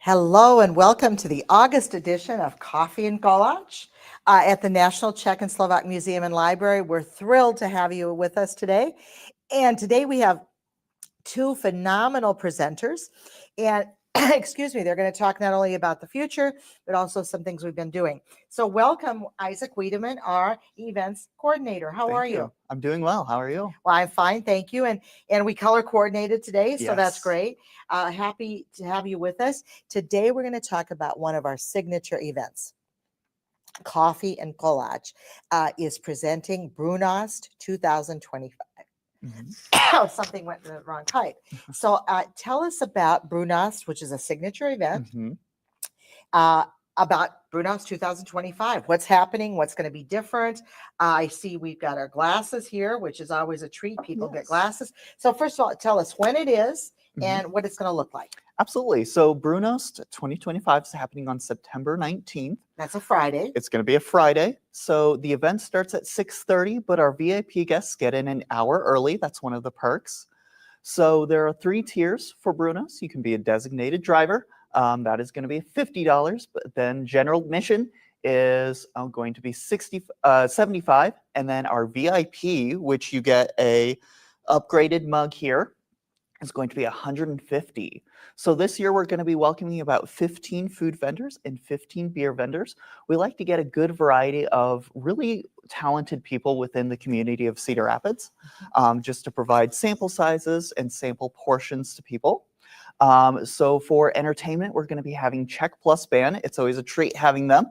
Hello and welcome to the August edition of Coffee and Kolache at the National Czech and Slovak Museum and Library. We're thrilled to have you with us today. And today we have two phenomenal presenters. And excuse me, they're going to talk not only about the future, but also some things we've been doing. So welcome, Isaac Wiedemann, our events coordinator. How are Thank you? I'm doing well. How are you? Well, I'm fine, thank you. And we color coordinated today, so that's Yes. great. Happy to have you with us. Today, we're going to talk about one of our signature events. Coffee and Kolache is presenting Brunost 2025. Mhm. Oh, something went in the wrong pipe. So tell us about Brunost, which is a signature event. Mhm. Uh, about Brunost 2025. What's happening? What's going to be different? I see we've got our glasses here, which is always a treat. People get Yes. glasses. So first of all, tell us when it is Mhm. and what it's going to look like. Absolutely. So Brunost 2025 is happening on September 19th. That's a Friday. It's going to be a Friday. So the event starts at 6:30, but our VIP guests get in an hour early. That's one of the perks. So there are 3 tiers for Brunost. You can be a designated driver. That is going to be $50, but then general admission is going to be 75, and then our VIP, which you get a upgraded mug here, is going to be 150. So this year we're going to be welcoming about 15 food vendors and 15 beer vendors. We like to get a good variety of really talented people within the community of Cedar Rapids, just to provide sample sizes and sample portions to people. So for entertainment, we're going to be having Czech Plus Band. It's always a treat having them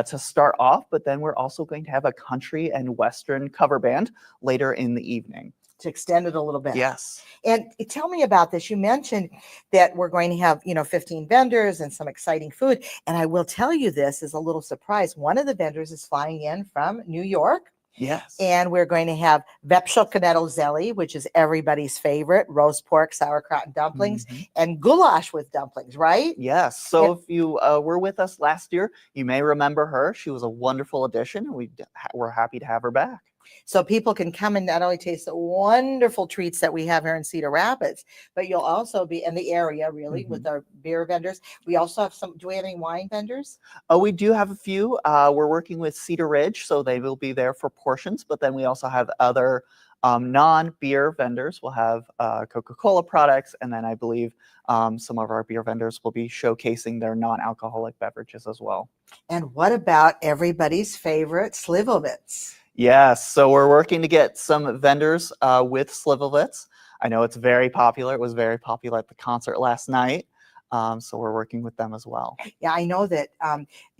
to start off, but then we're also going to have a country and Western cover band later in the evening. To extend it a little bit. Yes. And tell me about this. You mentioned that we're going to have, 15 vendors and some exciting food. And I will tell you this is a little surprise. One of the vendors is flying in from New York. Yes. And we're going to have Vepshokanetto which is everybody's favorite, roast pork, sauerkraut, and dumplings, and goulash with dumplings, right? Yes. So if you were with us last year, you may remember her. She was a wonderful addition, and we're happy to have her back. So people can come and not only taste the wonderful treats that we have here in Cedar Rapids, but you'll also be in the area, really, with our beer vendors. We also have some, do we have any wine vendors? Oh, we do have a few. We're working with Cedar Ridge, so they will be there for portions, but then we also have other non-beer vendors. We'll have Coca-Cola products, and then I believe some of our beer vendors will be showcasing their non-alcoholic beverages as well. And what about everybody's favorite slivovitz? Yes, so we're working to get some vendors with slivovitz. I know it's very popular. It was very popular at the concert last night. So we're working with them as well. Yeah, I know that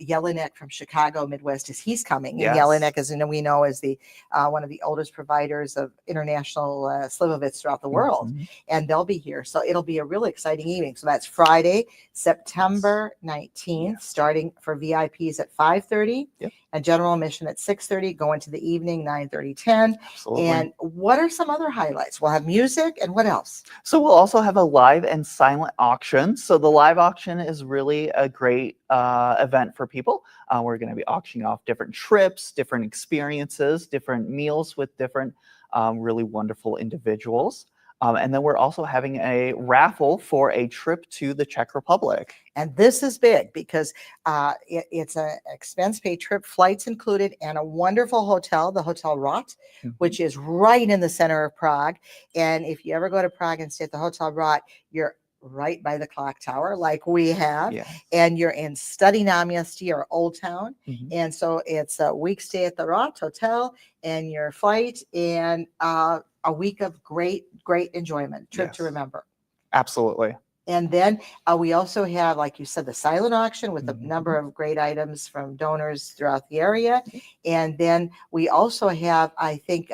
Jelinek from Chicago Midwest he's coming. Yes. And Jelinek, as we know, is the one of the oldest providers of international slivovitz throughout the world, and they'll be here. So it'll be a really exciting evening. So that's Friday, September 19th, starting for VIPs at 5:30, and general admission at 6:30. Go into the evening 9:30, 10. Absolutely. And what are some other highlights? We'll have music, and what else? So we'll also have a live and silent auction. So the live auction is really a great event for people. We're going to be auctioning off different trips, different experiences, different meals with different really wonderful individuals. And then we're also having a raffle for a trip to the Czech Republic. And this is big because it's an expense paid trip, flights included, and a wonderful hotel, the Hotel Rot, which is right in the center of Prague. And if you ever go to Prague and stay at the Hotel Rot, you're right by the clock tower like we have. And you're in Study Namiesty or Old Town. And so it's a week stay at the Rot Hotel and your flight and a week of great enjoyment, trip to remember. Absolutely. And then we also have, like you said, the silent auction with a number of great items from donors throughout the area. And then we also have, I think,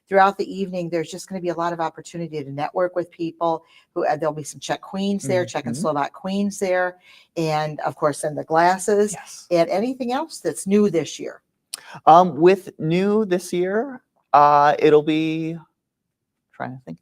throughout the evening, there's just going to be a lot of opportunity to network with people. There'll be some Czech queens there, Czech and Slovak queens there. And, of course, then the glasses. And anything else that's new this year? With new this year, it'll be, trying to think.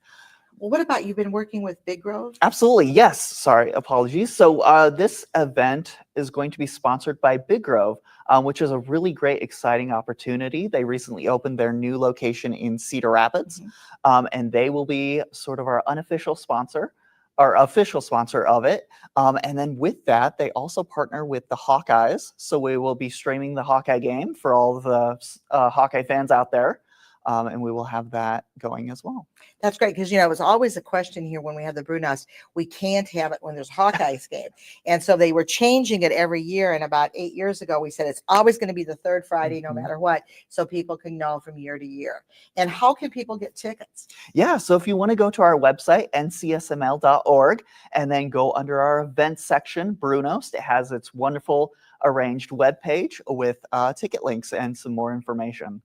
Well, what about you've been working with Big Grove? Absolutely. Yes. Sorry. Apologies. So this event is going to be sponsored by Big Grove, which is a really great, exciting opportunity. They recently opened their new location in Cedar Rapids, and they will be sort of our unofficial sponsor. our official sponsor of it. And then with that, they also partner with the Hawkeyes. So we will be streaming the Hawkeye game for all the Hawkeye fans out there. And we will have that going as well. That's great because, it was always a question here when we have the Brewnost. We can't have it when there's Hawkeyes game. And so they were changing it every year. And about 8 years ago, we said it's always going to be the third Friday, no matter what, so people can know from year to year. And how can people get tickets? Yeah, so if you want to go to our website, ncsml.org, and then go under our events section, Brewnost, it has its wonderful arranged webpage with ticket links and some more information.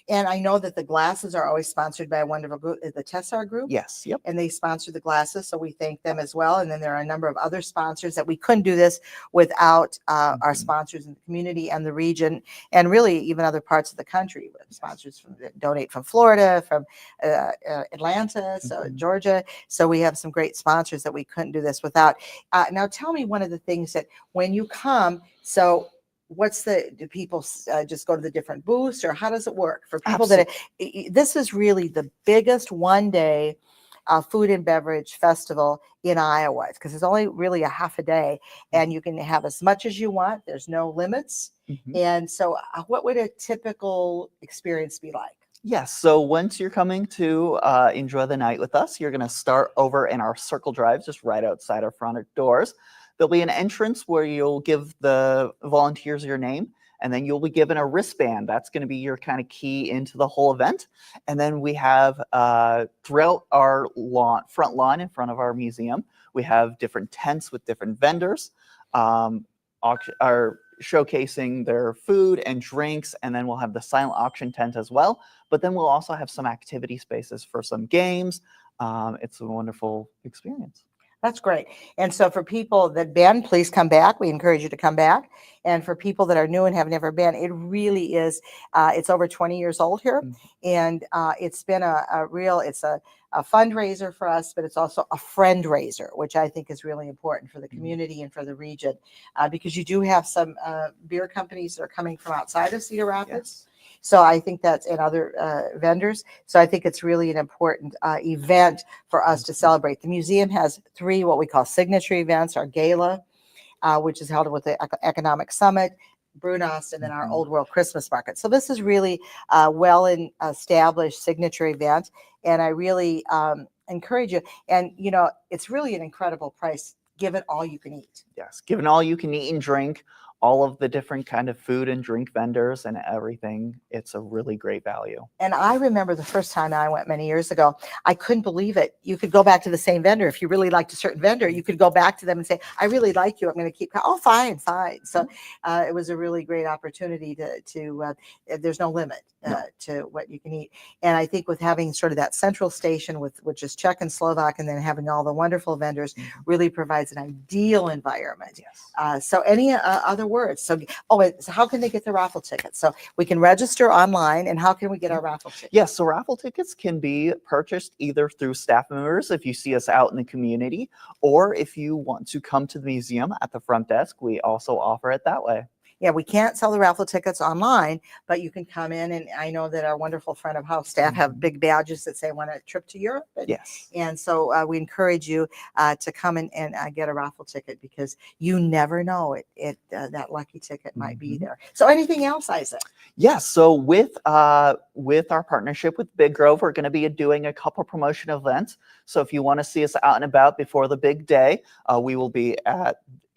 And I know that the glasses are always sponsored by a wonderful group, the Tessar Group. Yes, yep. And they sponsor the glasses, so we thank them as well. And then there are a number of other sponsors that we couldn't do this without our sponsors in the community and the region, and really even other parts of the country. We have sponsors from donate from Florida, from Atlanta, so Georgia. So we have some great sponsors that we couldn't do this without. Now tell me one of the things that when you come, so do people just go to the different booths, or how does it work for people that this is really the biggest one-day food and beverage festival in Iowa, because it's only really a half a day and you can have as much as you want. There's no limits. And so what would a typical experience be like? Yes, so once you're coming to enjoy the night with us, you're going to start over in our circle drive just right outside our front doors. There'll be an entrance where you'll give the volunteers your name, and then you'll be given a wristband. That's going to be your kind of key into the whole event. And then we have throughout our front lawn in front of our museum, we have different tents with different vendors are showcasing their food and drinks, and then we'll have the silent auction tent as well. But then we'll also have some activity spaces for some games. It's a wonderful experience. That's great. And so for people that been, please come back. We encourage you to come back. And for people that are new and have never been, it really is, it's over 20 years old here. And it's been it's a fundraiser for us, but it's also a friend raiser, which I think is really important for the community and for the region, because you do have some beer companies that are coming from outside of Cedar Rapids. So I think that's, and other vendors. So I think it's really an important event for us to celebrate. The museum has 3 what we call signature events: our gala, which is held with the Economic Summit, Brewnost, and then our Old World Christmas Market. So this is really a established signature event, and I really encourage you. And it's really an incredible price, given all you can eat. Yes, given all you can eat and drink, all of the different kind of food and drink vendors and everything, it's a really great value. And I remember the first time I went many years ago, I couldn't believe it. You could go back to the same vendor. If you really liked a certain vendor, you could go back to them and say, I really like you. I'm going to keep, oh, fine. So it was a really great opportunity to there's no limit to what you can eat. And I think with having sort of that central station which is Czech and Slovak, and then having all the wonderful vendors really provides an ideal environment. Yes. So any other words? So how can they get the raffle tickets? So we can register online, and how can we get our raffle tickets? Yes, so raffle tickets can be purchased either through staff members if you see us out in the community, or if you want to come to the museum at the front desk, we also offer it that way. Yeah, we can't sell the raffle tickets online, but you can come in, and I know that our wonderful front of house staff have big badges that say want a trip to Europe. Yes. And so we encourage you to come and get a raffle ticket, because you never know that lucky ticket might be there. So anything else, Isaac? Yes. So with our partnership with Big Grove, we're going to be doing a couple promotion events. So if you want to see us out and about before the big day, we will be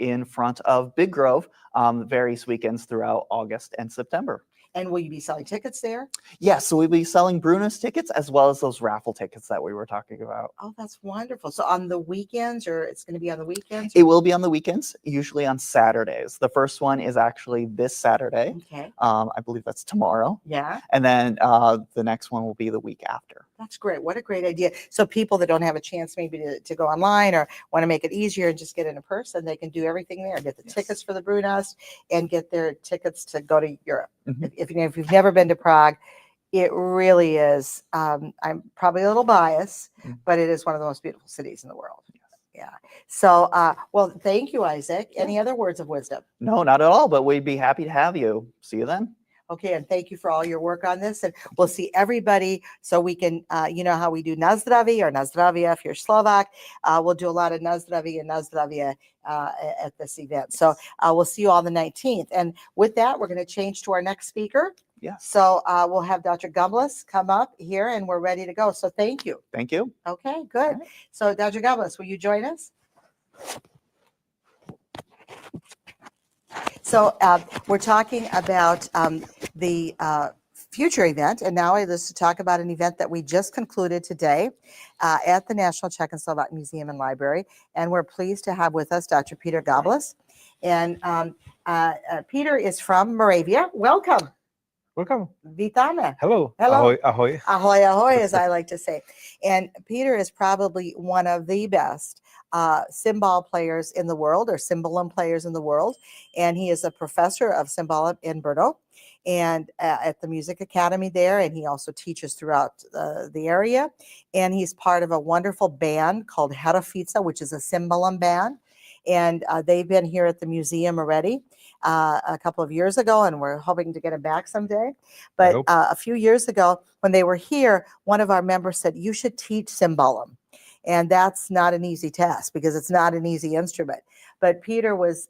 in front of Big Grove various weekends throughout August and September. And will you be selling tickets there? Yes, so we'll be selling Brewnost tickets as well as those raffle tickets that we were talking about. Oh, that's wonderful. So on the weekends, or it's going to be on the weekends? It will be on the weekends, usually on Saturdays. The first one is actually this Saturday. Okay. I believe that's tomorrow. Yeah. And then the next one will be the week after. That's great. What a great idea. So people that don't have a chance maybe to go online, or want to make it easier and just get in person, they can do everything there. Get the tickets for the Brewnost and get their tickets to go to Europe. If you've never been to Prague, it really is. I'm probably a little biased, but it is one of the most beautiful cities in the world. Yeah. So, well, thank you, Isaac. Any other words of wisdom? No, not at all, but we'd be happy to have you. See you then. Okay, and thank you for all your work on this. And we'll see everybody so we can, you know how we do Nazdravi or Nazdravia if you're Slovak. We'll do a lot of Nazdravi and Nazdravia at this event. So we'll see you on the 19th. And with that, we're going to change to our next speaker. Yes. So we'll have Dr. Gumbles come up here and we're ready to go. So thank you. Thank you. Okay, good. All right. So Dr. Gumbles, will you join us? So we're talking about the future event, and now let's talk about an event that we just concluded today at the National Czech and Slovak Museum and Library, and we're pleased to have with us Dr. Peter Goblis. And Peter is from Moravia. Welcome. Welcome. Vítame. Hello. Hello. Ahoy, ahoy. Ahoy, ahoy, as I like to say. And Peter is probably one of the best cymbal players in the world, or cymbalum players in the world. And he is a professor of cymbalum in Brno and at the Music Academy there. And he also teaches throughout the area. And he's part of a wonderful band called Herafica, which is a cymbalum band. And they've been here at the museum already a couple of years ago, and we're hoping to get it back someday. But hope. a few years ago, when they were here, one of our members said, "You should teach cymbalum." And that's not an easy task because it's not an easy instrument. But Peter was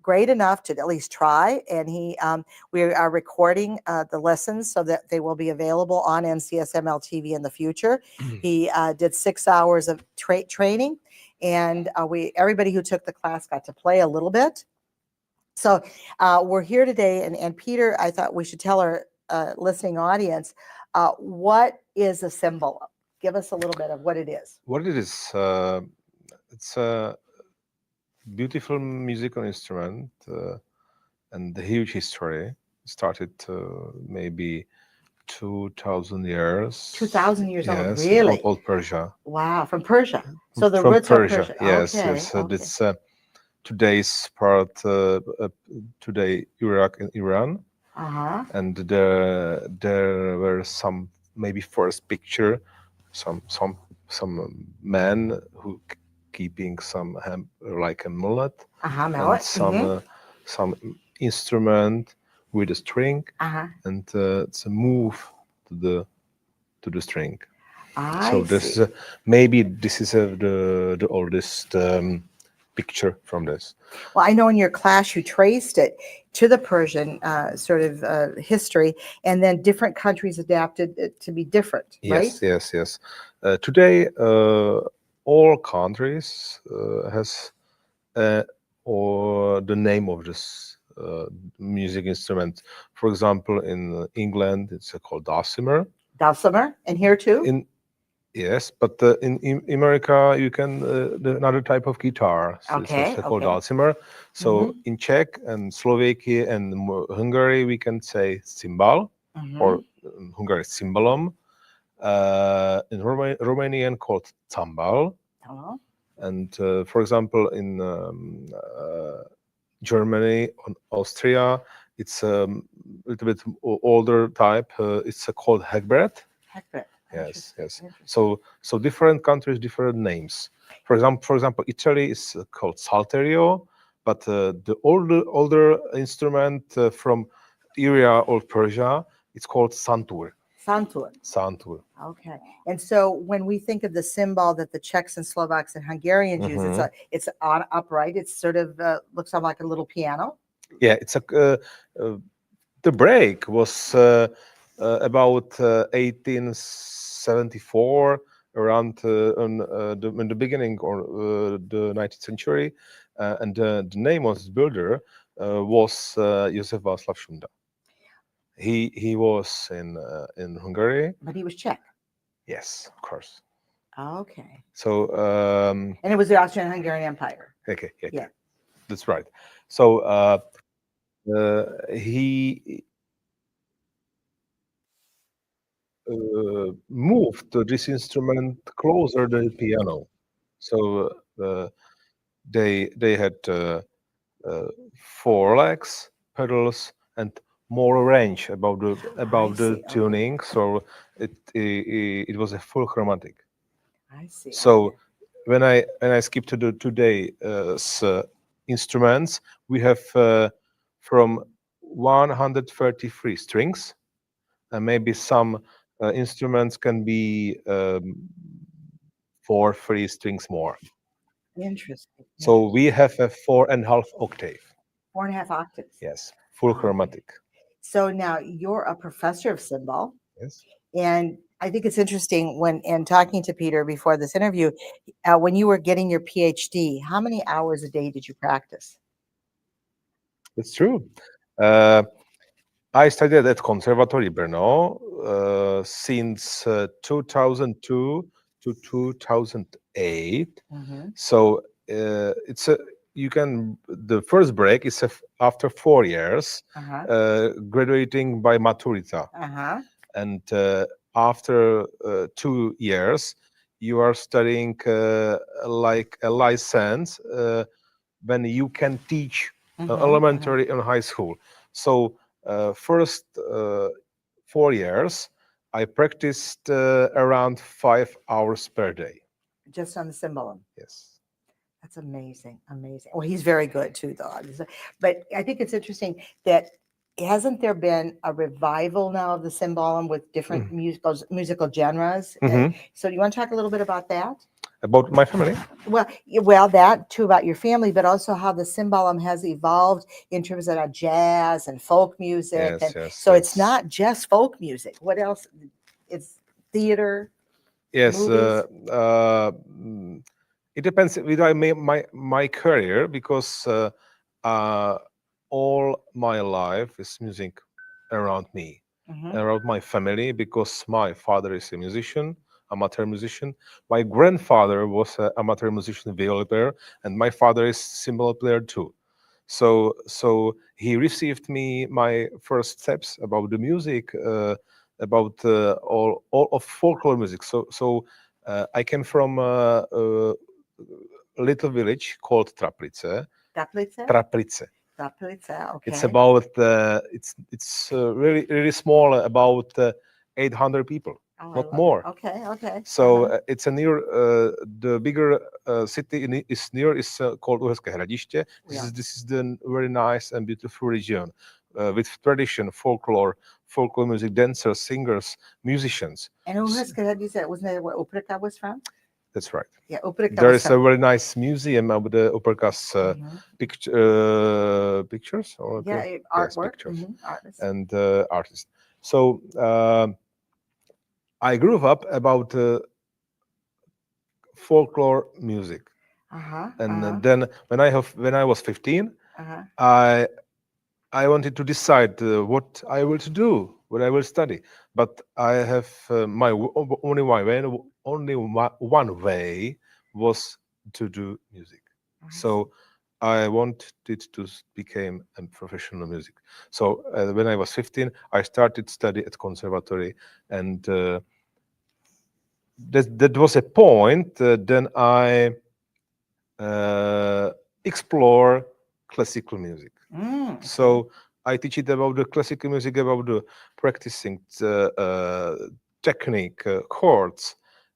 great enough to at least try, and we are recording the lessons so that they will be available on NCSML TV in the future. He did 6 hours of training, and everybody who took the class got to play a little bit. So we're here today, and Peter, I thought we should tell our listening audience what is a cymbal. Give us a little bit of what it is. What it is, it's a beautiful musical instrument and a huge history. Started maybe 2,000 years. 2,000 years old, Yes, really? old Persia. Wow, from Persia. So the From roots Persia. are Persia. Yes, Okay, yes. okay. It's today's part, today Iraq and Iran. Uh-huh. And there were some, maybe first picture, some man who keeping some like a mullet, Mallet. and some instrument with a string, and it's a move to the string. So this is maybe this is the oldest picture from this. Well, I know in your class you traced it to the Persian sort of history, and then different countries adapted it to be different, right? Yes. Today, all countries has or the name of this music instrument. For example, in England, it's called dulcimer. Dulcimer, and here too. Yes, but in America, you can another type of guitar. So Okay, it's called okay. dulcimer. So in Czech and Slovakia and Hungary, we can say cymbal, or in Hungary cymbalum. In Romanian called tambal. Hello. And for example, in Germany and Austria, it's a little bit older type. It's called Hegbret. Hegbret. Yes. So different countries, different names. For example, Italy is called salterio, but the older instrument from area of Persia, it's called santur. Santur. Okay. And so when we think of the cymbal that the Czechs and Slovaks and Hungarians use, it's on upright. It's sort of looks like a little piano. Yeah, it's the break was about 1874, around in the beginning or the 19th century, and the name of his builder was Josef Václav Šunda. He was in Hungary, but he was Czech. Yes, of course. Okay. So and it was the Austrian-Hungarian Empire. Okay, yeah, that's right. So he moved this instrument closer to the piano. So they had 4 legs, pedals, and more range about the tuning. So it was a full chromatic. I see. So when I skip to the today's instruments, we have from 133 strings, and maybe some instruments can be 4 3 strings more. Interesting. So we have a 4.5 octave. 4.5 octaves. Yes, full Okay. chromatic. So now you're a professor of cymbal, Yes. and I think it's interesting when in talking to Peter before this interview, when you were getting your PhD, how many hours a day did you practice? It's true. I studied at Conservatory Brno since 2002 to 2008. So it's a you can the first break is after 4 years, graduating by maturita, and after 2 years you are studying like a license when you can teach elementary and high school. So first 4 years, I practiced around 5 hours per day. Just on the cymbalum. Yes. That's amazing, amazing. Well, he's very good too, though. But I think it's interesting that hasn't there been a revival now of the cymbalum with different musical genres? So, you want to talk a little bit about that? About my family? Well, that too about your family, but also how the cymbalum has evolved in terms of jazz and folk music. So it's not just folk music. What else? It's theater. Yes. It depends with my career, because all my life is music around me, around my family, because my father is a musician, amateur musician. My grandfather was an amateur musician, viola player, and my father is cymbal player too. So he received me my first steps about the music, about all of folklore music. So I came from a little village called Traplice. Traplice. Okay. It's about it's really really small, about 800 people, not more. Okay. So it's a near the bigger city is near is called Uherské Hradiště. This is the very nice and beautiful region with tradition, folklore music, dancers, singers, musicians. And Uherské Hradiště, wasn't that where Uprka was from? That's right. Yeah, Uprka. There is a very nice museum of the Uprka's pictures, or artwork, pictures, artists. and artists. So I grew up about folklore music, and then when I was 15, I wanted to decide what I will to do, what I will study. But I have only one way was to do music. So I wanted to become a professional music. So when I was 15, I started study at conservatory, and that was a point. Then I explore classical music. So I teach it about the classical music, about the practicing technique, chords,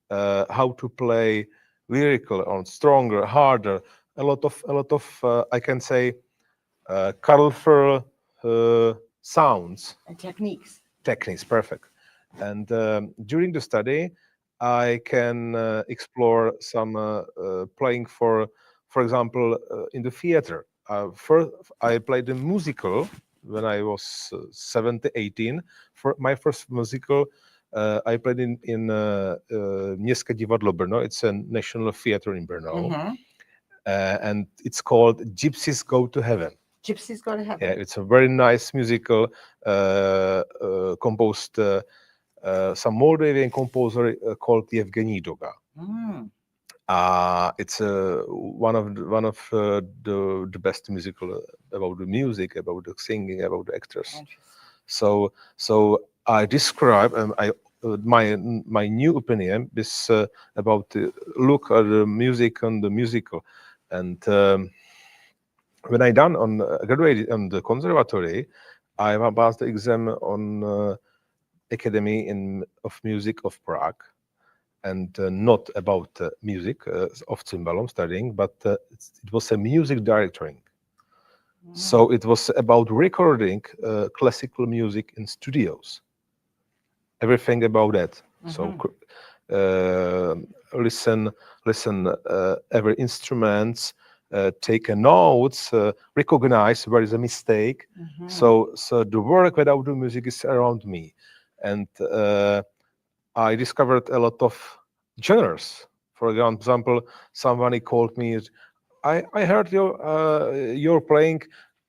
how to play lyrical or stronger, harder. A lot of I can say colorful sounds and techniques. Techniques, perfect. And during the study, I can explore some playing for example, in the theater. First, I played a musical when I was 17, 18. For my first musical, I played in Městské divadlo Brno. It's a national theater in Brno, and it's called Gypsies Go to Heaven. Gypsies Go to Heaven. Yeah, it's a very nice musical composed some Moldavian composer called Yevgeny Doga. It's one of the best musical about the music, about the singing, about the actors. So I describe my new opinion is about the look at the music and the musical, and when I graduated on the conservatory, I passed the exam on Academy of Music of Prague, and not about music of cymbalum studying, but it was a music directoring. So it was about recording classical music in studios. Everything about that. So listen, every instruments, take a notes, recognize where is a mistake. So the work without the music is around me, and I discovered a lot of genres. For example, somebody called me. I heard you're playing.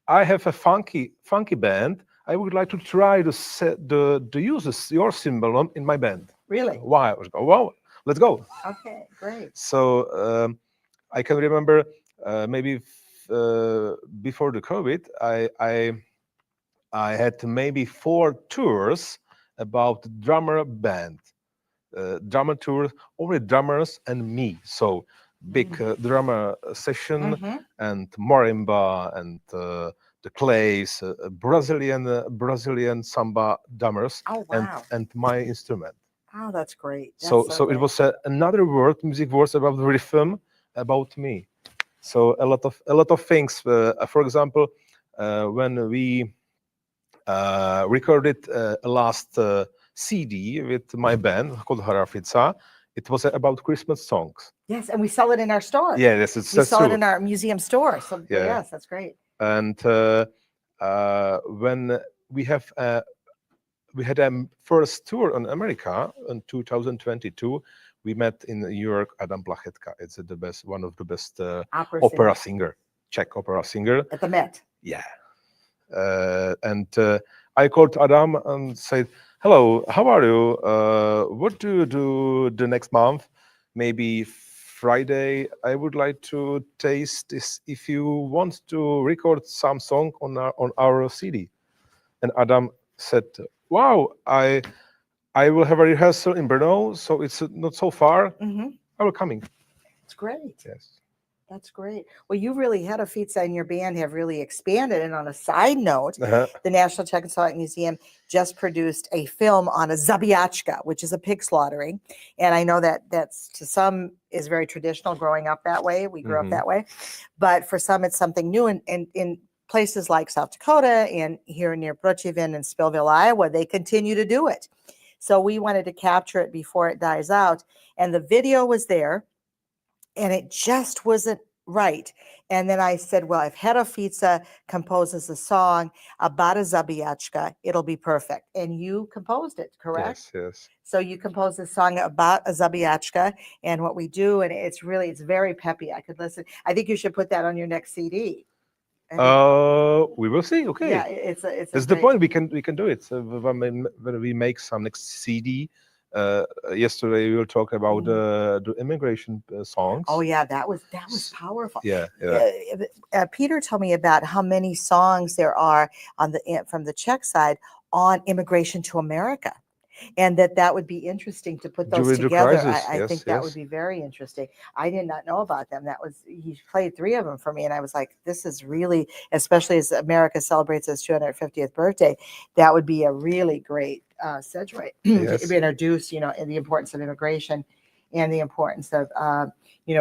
I have a funky band. I would like to try to use your cymbal in my band. Really? Why? I was go, wow, let's go. Okay, great. So I can remember maybe before the COVID, I had maybe 4 tours about drummer band, drummer tours, only drummers and me. So big drummer session and marimba and the clays, Brazilian samba drummers, Oh, wow. and my instrument. Oh, that's great. So That's so it great. was another word, music words about rhythm, about me. So a lot of things. For example, when we recorded a last CD with my band called Harafica. It was about Christmas songs. Yes, and we sell it in our store. Yeah, yes, We that's sell it true. in our museum store. So Yeah. yes, that's great. And when we had a first tour in America in 2022, we met in New York Adam Plachetka. It's the best, one of the best opera singer, Czech opera singer. At the Met. Yeah. And I called Adam and said, "Hello, how are you? What do you do the next month? Maybe Friday. I would like to taste this. If you want to record some song on our CD." And Adam said, "Wow, I will have a rehearsal in Brno, so it's not so far. I will coming." It's great. Yes. That's great. Well, you really had a Fitza and your band have really expanded. And on a side note, the National Czechoslovak Museum just produced a film on a zabiachka, which is a pig slaughtering. And I know that that's to some is very traditional growing up that way. We grew up that way. But for some, it's something new. And in places like South Dakota and here near Brochevin and Spillville, Iowa, they continue to do it. So we wanted to capture it before it dies out. And the video was there. And it just wasn't right. And then I said, well, if Hera Fitza composes a song about a zabiachka, it'll be perfect. And you composed it, correct? Yes, yes. So you composed a song about a zabiachka and what we do. And it's very peppy. I could listen. I think you should put that on your next CD. We will see. Okay. Yeah, it's That's the point. We can do it. So when we make some next CD. Yesterday we will talk about the immigration songs. Oh yeah, that was powerful. Yeah. Peter told me about how many songs there are from the Czech side on immigration to America, and that would be interesting to put those together. I think that would be very interesting. I did not know about them. He played 3 of them for me, and I was like, this is really, especially as America celebrates its 250th birthday, that would be a really great segue to introduce, in the importance of immigration and the importance of,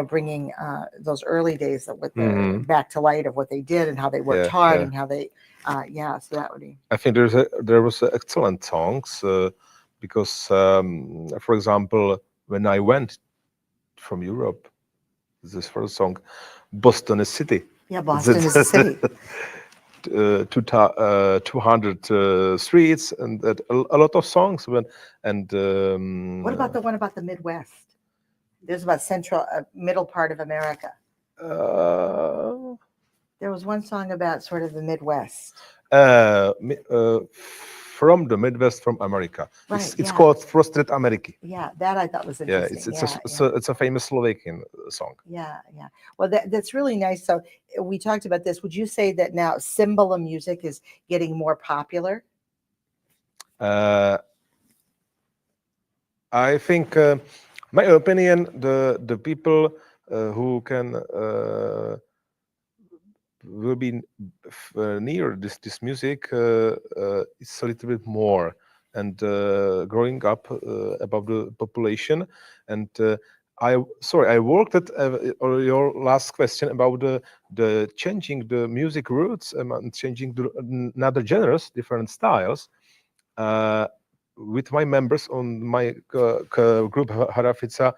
bringing those early days with back to light of what they did and how they worked hard and how they, so that would be. I think there was excellent songs because, for example, when I went from Europe, this first song, Boston is city. Yeah, Boston is a city. 200 streets and a lot of songs. What about the one about the Midwest? There's about middle part of America. There was one song about sort of the Midwest. From the Midwest, from America. Right, it's called Frosted America. Yeah, that I thought was interesting. It's a famous Slovakian song. Yeah. Well, that's really nice. So we talked about this. Would you say that now cymbala music is getting more popular? I think, my opinion, the people who can will be near this music is a little bit more and growing up above the population, and I worked at or your last question about the changing the music roots and changing the another genres, different styles. Uh, with my members on my group Harafica,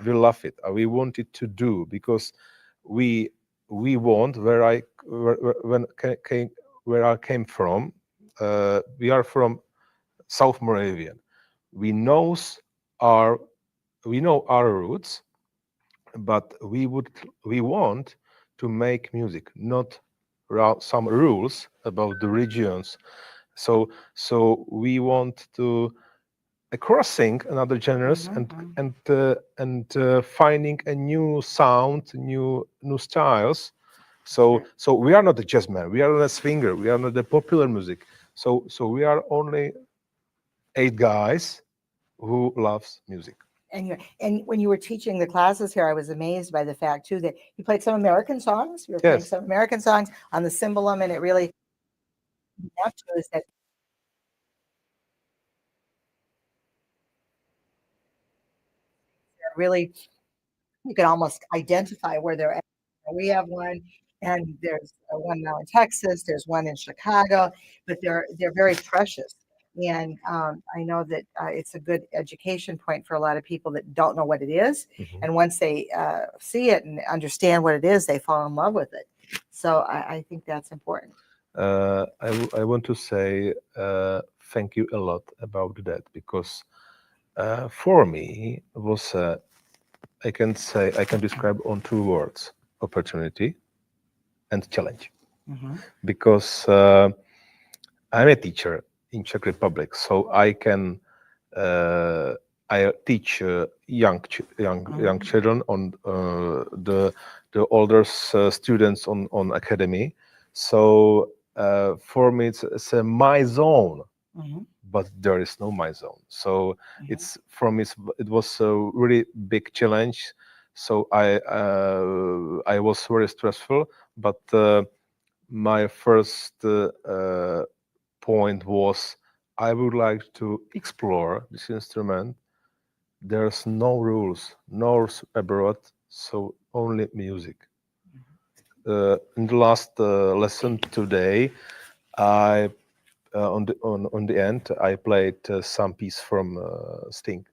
we love it. We want it to do because we we want when came where I came from. We are from South Moravian. We knows our we know our roots, but we want to make music, not some rules about the regions. So we want to crossing another genres and finding a new sound, new styles. So we are not a jazz man, we are not a swinger, we are not the popular music. So we are only 8 guys who loves music. And when you were teaching the classes here, I was amazed by the fact too that you played some American songs. You were playing Yes. some American songs on the cymbalum, and it really that shows that really you can almost identify where they're at. We have one, and there's one now in Texas. There's one in Chicago, but they're very precious. And I know that it's a good education point for a lot of people that don't know what it is. Mhm. And once they see it and understand what it is, they fall in love with it. So I think that's important. I want to say thank you a lot about that because for me it was I can describe on 2 words: opportunity and challenge. Mhm. Because I'm a teacher in Czech Republic, so I teach young children on the older students on academy. So for me, it's a my zone, Mhm. but there is no my zone. So Mhm. it's for me, it was a really big challenge. So I was very stressful, but my first point was I would like to explore this instrument. There's no rules, no rules abroad, so only music. In the last lesson today, I on the end I played some piece from Sting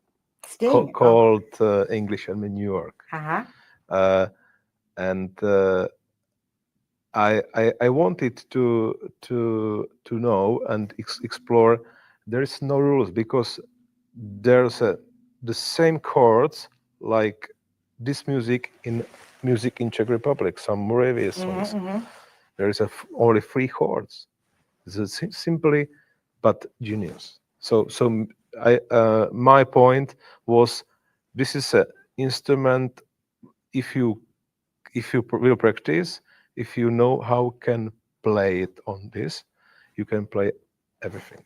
Sting. Oh. called English and New York, Uh-huh. uh, and I wanted to know and explore. There is no rules because there's the same chords like this music in Czech Republic, some Moravia songs. There is only 3 chords. It's simply but genius. So I my point was this is an instrument. If you will practice, if you know how can play it on this, you can play everything.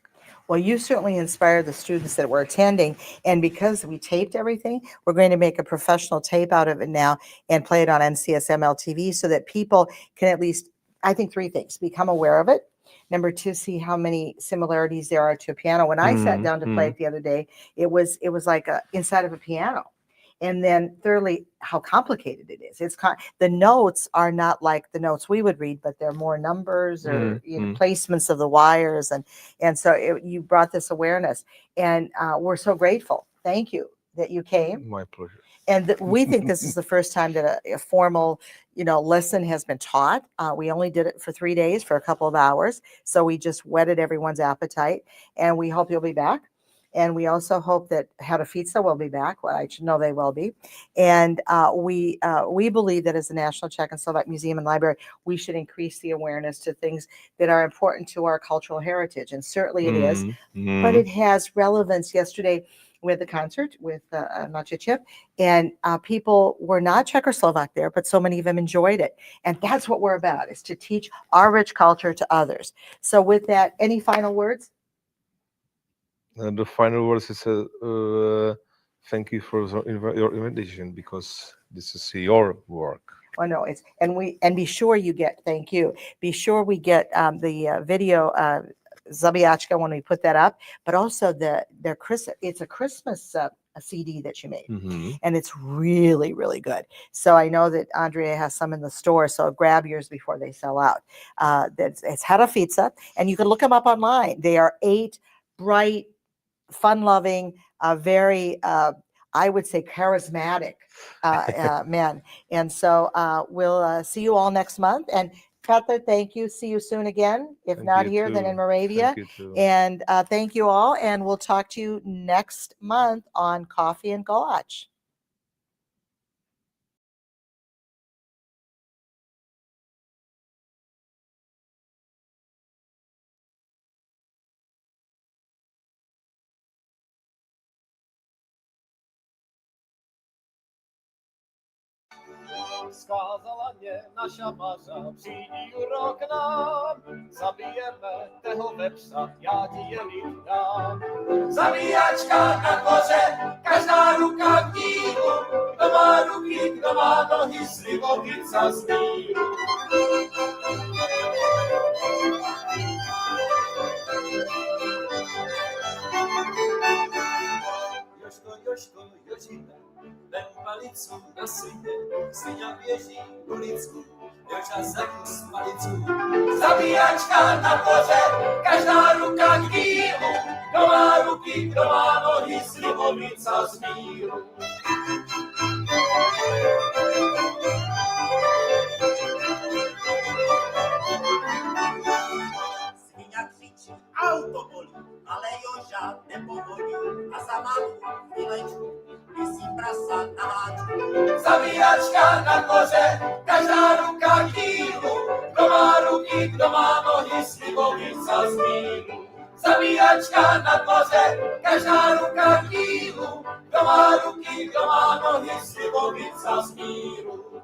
Well, you certainly inspired the students that were attending. And because we taped everything, we're going to make a professional tape out of it now and play it on NCSML TV so that people can at least, I think, 3 things: become aware of it. Number 2, see how many similarities there are to a piano. When I sat down to play it the other day, it was like inside of a piano. And then thirdly, how complicated it is. The notes are not like the notes we would read, but they're more numbers or placements of the wires, and so you brought this awareness, and we're so grateful. Thank you that you came. My pleasure. And we think this is the first time that a formal, lesson has been taught. We only did it for 3 days for a couple of hours, so we just whetted everyone's appetite, and we hope you'll be back. And we also hope that Hadafica will be back. Well, I should know they will be. And we believe that as the National Czech and Slovak Museum and Library, we should increase the awareness to things that are important to our cultural heritage. And certainly it is, but it has relevance. Yesterday, with the concert with Nacha Chip, and people were not Czechoslovak there, but so many of them enjoyed it. And that's what we're about, is to teach our rich culture to others. So with that, any final words? And the final words is thank you for your invitation because this is your work. Oh no, and be sure you get, thank you. Be sure we get the video Zabiachka when we put that up, but also it's a Christmas a CD that she made. Mm-hmm. And it's really, really good. So I know that Andrea has some in the store, so grab yours before they sell out. It's Harafitsa, and you can look them up online. They are 8 bright, fun-loving, very, I would say, charismatic men. And so we'll see you all next month. And Petra, thank you. See you soon again. If Thank not you here, then too. in Moravia. Thank you too. And thank you all. And we'll talk to you next month on Coffee and Kolache. Skázala mě naša Mařa, přijdi rok k nám, zabijeme toho vepsa, já ti je líp dám. Zabíjačka na dvoře, každá ruka k dílu, kdo má ruky, kdo má nohy, slivovica z míru. Jožko, Jožine, vem palicu na syně, syňa běží ulicu, Joža zakus palicu. Zabíjačka na dvoře, každá ruka k dílu, kdo má ruky, kdo má nohy, slivovica z míru. Sviňa křičí, auto bolí, ale Joža nepovolí a za malou chvílečku visí prasa na háčku. Zabíjačka na dvoře, každá ruka k dílu, kdo má ruky, kdo má nohy, slivovica z míru. Zabíjačka na dvoře, každá ruka k dílu, kdo má ruky, kdo má nohy, slivovica z míru.